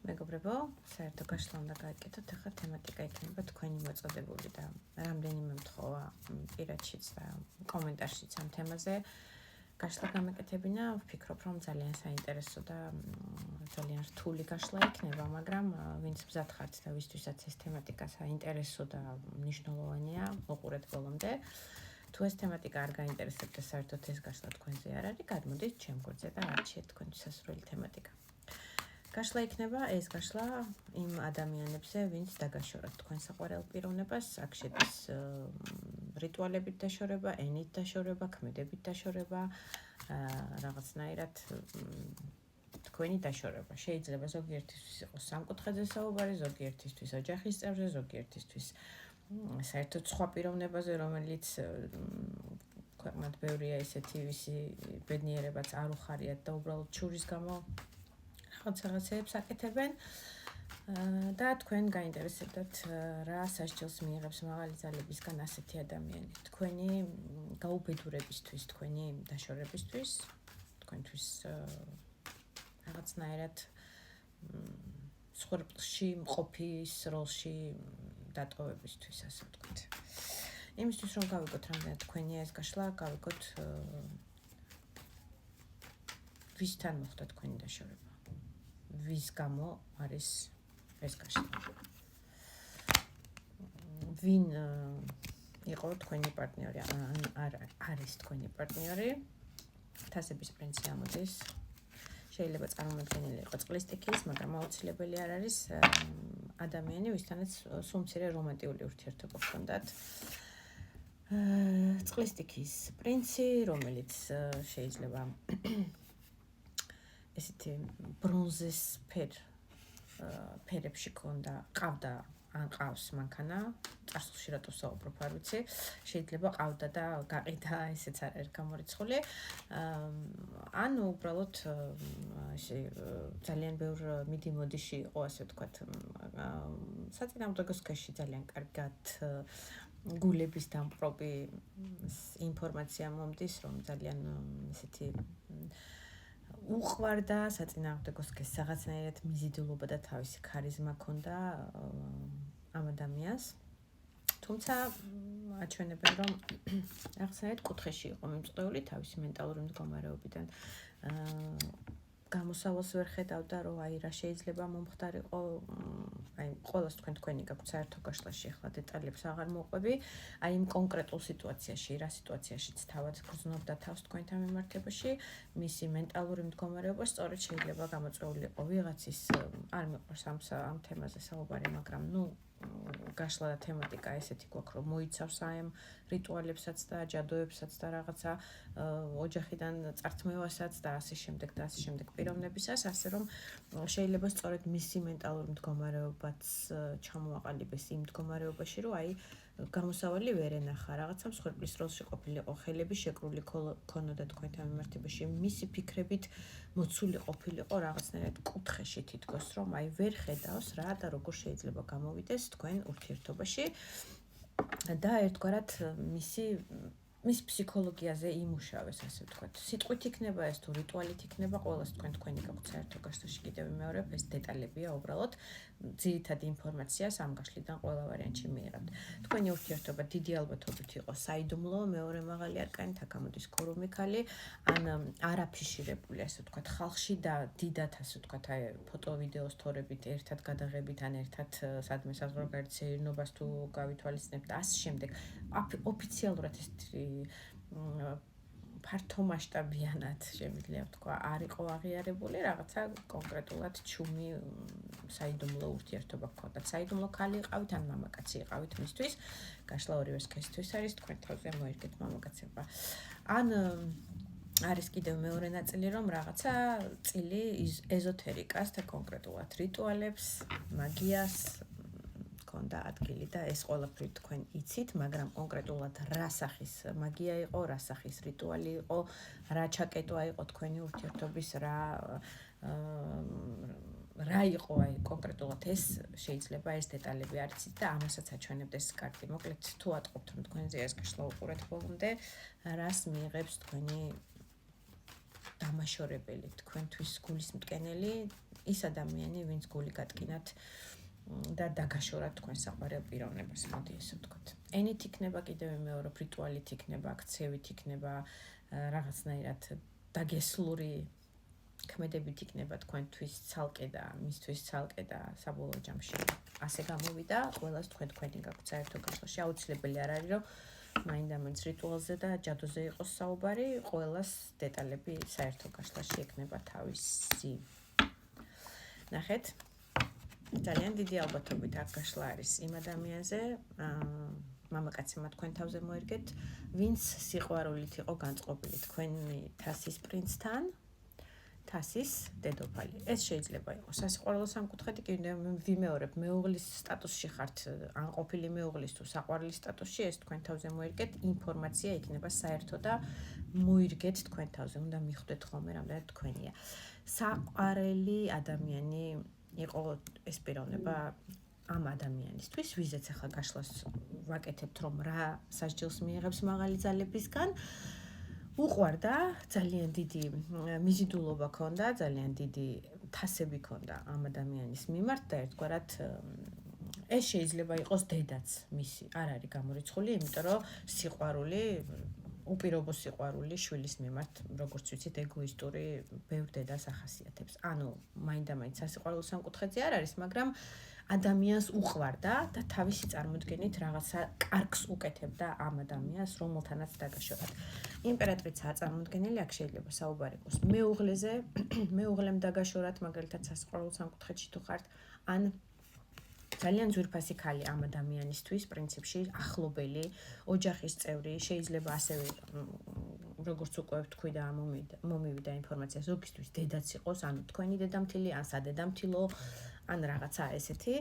მეგობრებო, საერთო გაშლა უნდა გააკეთოთ, ახლა თემატიკა იქნება თქვენი მოწოდებული და რამდენიმე მთხოვა პირადშიც და კომენტარშიც ამ თემაზე. გაშლა გამეკეთებინა, ვფიქრობ, რომ ძალიან საინტერესო და ძალიან რთული გაშლა იქნება, მაგრამ ვინც მზად ხართ და ვისთვისაც ეს თემატიკა საინტერესო და მნიშვნელოვანია, მოყურეთ ბოლომდე. თუ ეს თემატიკა არ გაინტერესებთ და საერთოდ ეს გაშლა თქვენზე არ არის, გადმოდით ჩემ გვერდზე და არჩიეთ თქვენთვის სასურველი თემატიკა. გაშლა იქნება ეს გაშლა იმ ადამიანებზე, ვინც დაგაშორათ თქვენ საყვარელ პიროვნებას, აქ შედის რიტუალებით დაშორება, ენით დაშორება, ქმედებით დაშორება, რაღაცნაირად თქვენი დაშორება. შეიძლება ზოგიერთისთვის იყოს სამკუთხედზე საუბარი, ზოგიერთისთვის ოჯახის წევრზე, ზოგიერთისთვის საერთოდ სხვა პიროვნებაზე, რომელიც ქვეყნად ბევრია ესეთი ვისი ბედნიერებაც არ უხარიათ და უბრალოდ ჩურის გამო რაღაცეებს აკეთებენ და თქვენ გაინტერესებდათ რა სასჯელს მიიღებს მაღალი ძალებისგან ასეთი ადამიანი. თქვენი გაუბედურებისთვის, თქვენი დაშორებისთვის, თქვენთვის რაღაცნაირად სხურბლში მყოფის როლში დატოვებისთვის, ასე ვთქვით. იმისთვის რომ გავიგოთ რამდენად თქვენია ეს გაშლა, გავიგოთ ვისთან მოხდა თქვენი დაშორება. ვის გამო არის ეს გაშლა? ვინ იყო თქვენი პარტნიორი? ან არის თქვენი პარტნიორი? თასების პრინცი ამოდის. შეიძლება წარმოუდგენელი იყოს წყლის სტიქის, მაგრამ აუცილებელი არ არის ადამიანი, ვისთანაც სულ მცირე რომანტიკული ურთიერთობა ჰქონდათ. წყლის სტიქის პრინცი, რომელიც შეიძლება ესეთი ბრონზის ფერებში ყავდა ან ყავს მანქანა, წარსულში რატო საუბრობ არ ვიცი, შეიძლება ყავდა და გაყიდა, ესეც არ არის გამორიცხული. ან უბრალოდ ძალიან ბევრ მიდი-მოდიში იყო, ასე ვთქვათ, საწინააღმდეგო სქესში ძალიან კარგად გულების დამპყრობი ინფორმაცია მომდის, რომ ძალიან ესეთი უყვარდა საწინააღმდეგო სქესს, რაღაცნაირად მიზიდულობა და თავისი ქარიზმა ჰქონდა ამ ადამიანს. თუმცა აჩვენებენ, რომ რაღაცნაირად კუთხეში იყო მიმწყეული თავისი მენტალური მდგომარეობიდან. გამოსავალს ვერ ხედავდა, რომ რა შეიძლება მომხდარიყო, ყველას თქვენი გაქვთ საერთო გაშლაში, ახლა დეტალებს აღარ მოყვები, იმ კონკრეტულ სიტუაციაში, რა სიტუაციაშიც თავად გრძნობდა თავს თქვენთან მიმართებაში, მისი მენტალური მდგომარეობა სწორედ შეიძლება გამოწვეულიყო ვიღაცის, არ მიყვარს ამ თემაზე საუბარი, მაგრამ გაშლა და თემატიკა ესეთი გვაქვს, რომ მოიცავს ამ რიტუალებსაც და ჯადოებსაც და რაღაცა ოჯახიდან წართმევასაც და ასე შემდეგ პიროვნებისას, ასე რომ შეიძლება სწორედ მისი მენტალური მდგომარეობაც ჩამოაყალიბეს იმ მდგომარეობაში, რომ გამოსავალი ვერ ენახა, რაღაცა მსხვერპლის როლში ყოფილიყო, ხელები შეკრული ქონოდა თქვენთან მიმართებაში, მისი ფიქრებით მოცული ყოფილიყო რაღაცნაირად კუთხეში თითქოს, რომ ვერ ხედავს რა და როგორ შეიძლება გამოვიდეს თქვენ ურთიერთობაში და ერთგვარად მის ფსიქოლოგიაზე იმუშავეს, ასე ვთქვათ. სიტყვით იქნება ეს თუ რიტუალით იქნება, ყველას თქვენი გაქვთ საერთო გაშლაში კიდევ მეორე ეს დეტალებია უბრალოდ ძირითადი ინფორმაციას ამ გაშლიდან ყველა ვარიანტში მიიღებთ. თქვენი ურთიერთობა დიდი ალბათობით იყო საიდუმლო, მეორე მაღალი არკანით აქ ამოდის ქურუმიქალი, ან არაფიშირებული, ასე ვთქვათ, ხალხში და დიდად, ასე ვთქვათ, ფოტო-ვიდეო სტორებით ერთად გადაღებით, ან ერთად სადმე საზღვარგარეთ სეირნობას თუ გავითვალისწინებთ და ასე შემდეგ. ოფიციალურად ეს ფართომასშტაბიანად შემიძლია ვთქვა, არ იყო აღიარებული, რაღაცა კონკრეტულად ჩუმი საიდუმლო ურთიერთობა ჰქონდათ. საიდუმლო ქალი იყავით ან მამაკაცი იყავით მისთვის, გაშლა ორივე სქესთვის არის, თქვენ თავზე მოერგეთ მამაკაცება. ან არის კიდევ მეორე ნაწილი, რომ რაღაცა წილი ეზოთერიკას და კონკრეტულად რიტუალებს, მაგიას ჰქონდა ადგილი და ეს ყველაფერი თქვენ იცით, მაგრამ კონკრეტულად რა სახის მაგია იყო, რა სახის რიტუალი იყო, რა ჩაკეტვა იყო თქვენი ურთიერთობის, რა იყო კონკრეტულად ეს შეიძლება ეს დეტალები არ იცით და ამასაც აჩვენებდეს კარტი. მოკლედ თუ ატყობთ რომ თქვენზე ეს გაშლა უყურეთ ბოლომდე, რას მიიღებს თქვენი დამაშორებელი, თქვენთვის გულისმტკენელი ის ადამიანი, ვინც გული გატკინათ და დაგაშორათ თქვენ საყვარელ პიროვნებას, მოდი ესე ვთქვათ. ენით იქნება კიდევ ვიმეორებ, რიტუალით იქნება, აქცევით იქნება, რაღაცნაირად დაგესლური ქმედებით იქნება თქვენთვის ცალკე და მისთვის ცალკე და საბოლოო ჯამში ასე გამოვიდა, ყველას თქვენი გაქვთ საერთო გაშლაში. აუცილებელი არ არის, რომ მაინდა-მაინც რიტუალზე და ჯადოზე იყოს საუბარი, ყველას დეტალები საერთო გაშლაში ექნება თავისი. ნახეთ, ძალიან დიდი ალბათობით აქ გაშლა არის იმ ადამიანზე, მამაკაცებმა თქვენ თავზე მოერგეთ, ვინც სიყვარულით იყო განწყობილი თქვენი თასის პრინცთან, თასის დედოფალი. ეს შეიძლება იყოს სასიყვარულო სამკუთხედი, კი ვიმეორებ, მეუღლის სტატუსში ხართ, ან ყოფილი მეუღლის თუ საყვარლის სტატუსში, ეს თქვენ თავზე მოერგეთ, ინფორმაცია იქნება საერთო და მოირგეთ თქვენ თავზე, უნდა მიხვდეთ ხოლმე რამდენად თქვენია. საყვარელი ადამიანი იყო ეს პიროვნება ამ ადამიანისთვის, ვიზეც ახლა გაშლას ვაკეთებთ, რომ რა სასჯელს მიიღებს მაღალი ძალებისგან. უყვარდა, ძალიან დიდი მიზიდულობა ჰქონდა, ძალიან დიდი თასები ჰქონდა ამ ადამიანის მიმართ და ერთგვარად ეს შეიძლება იყოს დედაც მისი, არ არის გამორიცხული, იმიტომ რომ სიყვარული, უპირობო სიყვარული შვილის მიმართ, როგორც ვიცით, ეგოისტური ბევრ დედას ახასიათებს. ანუ მაინდა-მაინც სასიყვარულო სამკუთხედზე არ არის, მაგრამ ადამიანს უყვარდა და თავისი წარმოდგენით რაღაცა კარგს უკეთებდა ამ ადამიანს, რომელთანაც დაგაშორათ. იმპერატრიცაა წარმოდგენილი, აქ შეიძლება საუბარი იყოს მეუღლეზე, მეუღლემ დაგაშორათ, მაგალითად სასიყვარულო სამკუთხედში თუ ხართ, ან ძალიან ძვირფასი ქალი ამ ადამიანისთვის, პრინციპში ახლობელი, ოჯახის წევრი, შეიძლება ასევე როგორც უკვე ვთქვი და მომივიდა ინფორმაცია, ზოგისთვის დედაც იყოს, ანუ თქვენი დედამთილი, ან სადედამთილო, ან რაღაცა ესეთი.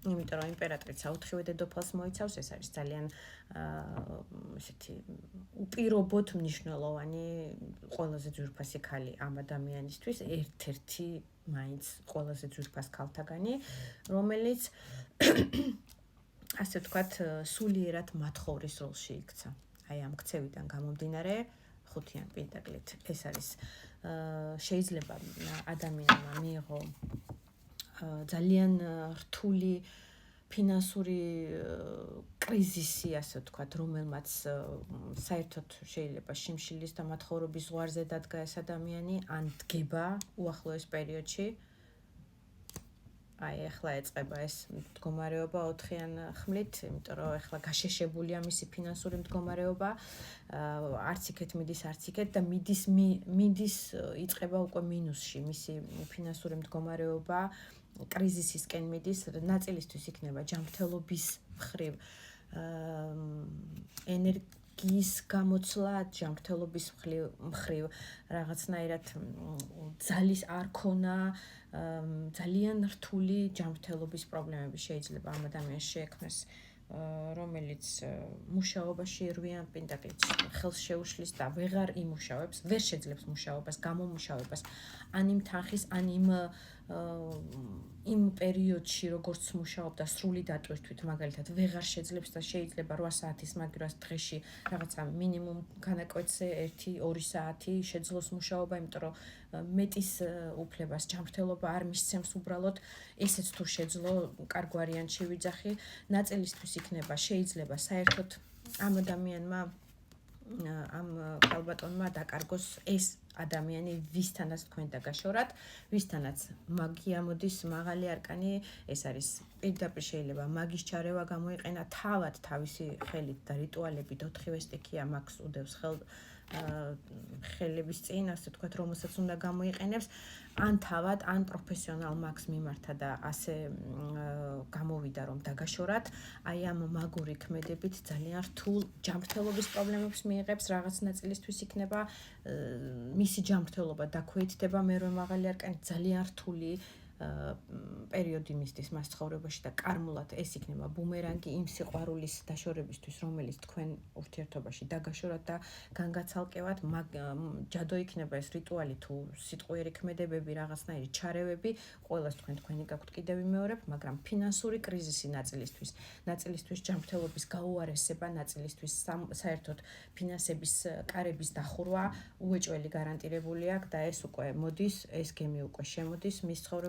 იმიტომ რომ იმპერატრიცა 4-ვე დედოფალს მოიცავს, ეს არის ძალიან ესეთი უპირობოდ მნიშვნელოვანი, ყველაზე ძვირფასი ქალი ამ ადამიანისთვის, ერთ-ერთი მაინც ყველაზე ძვირფას ქალთაგანი, რომელიც ასე ვთქვათ, სულიერად მათხოვრის როლში იქცა. აი ამ ქცევიდან გამომდინარე, ხუთიან პენტაკლით. ეს არის შეიძლება ადამიანმა მიიღო ძალიან რთული ფინანსური კრიზისი, ასე ვთქვათ, რომელმაც საერთოდ შეიძლება შიმშილის და მათხოვრობის ზღვარზე დადგა ეს ადამიანი, ან დგება უახლოეს პერიოდში. აი, ახლა ეწყება ეს მდგომარეობა 4-იან ხმლით, იმიტომ რომ ახლა გაშეშებულია მისი ფინანსური მდგომარეობა, არც იქეთ მიდის, არც იქეთ და მიდის იწყება უკვე მინუსში მისი ფინანსური მდგომარეობა. კრიზისისკენ მიდის, ნაწილისთვის იქნება ჯანმრთელობის მხრივ ენერგიის გამოცლა, ჯანმრთელობის მხრივ რაღაცნაირად ძალის არ ქონა, ძალიან რთული ჯანმრთელობის პრობლემები შეიძლება ამ ადამიანს შეექმნას, რომელიც მუშაობაში 8-იან პენტაკლით ხელს შეუშლის და ვეღარ იმუშავებს, ვერ შეძლებს მუშაობას, გამომუშავებას, ან იმ თანხის, ან იმ პერიოდში, როგორც მუშაობდა სრული დატვირთვით, მაგალითად, ვეღარ შეძლებს და შეიძლება 8 საათის მაგირას დღეში რაღაცა მინიმუმ განაკვეთზე 1-2 საათი შეძლოს მუშაობა, იმიტომ რომ მეტის უფლებას ჯანმრთელობა არ მისცემს უბრალოდ, ესეც თუ შეძლო, კარგ ვარიანტში ვიძახი, ნაწილისთვის იქნება, შეიძლება საერთოდ ამ ადამიანმა, ამ ქალბატონმა დაკარგოს ეს ადამიანი, ვისთანაც თქვენ დაგაშორათ, ვისთანაც მაგია მოდის მაღალი არკანი, ეს არის პირდაპირ შეიძლება მაგის ჩარევა გამოიყენა, თავად თავისი ხელით და რიტუალებით 4-ვე სტიქია მაგს უდევს ხელების წინ, ასე ვთქვათ, რომელსაც უნდა გამოიყენებს, ან თავად, ან პროფესიონალ მაგს მიმართა და ასე გამოვიდა, რომ დაგაშორათ, აი ამ მაგური ქმედებით ძალიან რთულ ჯანმრთელობის პრობლემებს მიიღებს, რაღაც ნაწილისთვის იქნება მისი ჯანმრთელობა დაქვეითდება, მერვე მაღალი არკანი ძალიან რთული პერიოდი მისდის მას ცხოვრებაში და კარმულად ეს იქნება ბუმერანგი იმ სიყვარულის დაშორებისთვის, რომელიც თქვენ ურთიერთობაში დაგაშორათ და განგაცალკევათ, ჯადო იქნება ეს რიტუალი თუ სიტყვიერი ქმედებები, რაღაცნაირი ჩარევები, ყველას თქვენი გაქვთ კიდევ ვიმეორებ, მაგრამ ფინანსური კრიზისი ნაწილისთვის ჯანმრთელობის გაუარესება, ნაწილისთვის საერთოდ ფინანსების კარების დახურვა უეჭველი გარანტირებული აქვს და ეს უკვე მოდის, ეს გემი უკვე შემოდის მის ცხოვრებაში.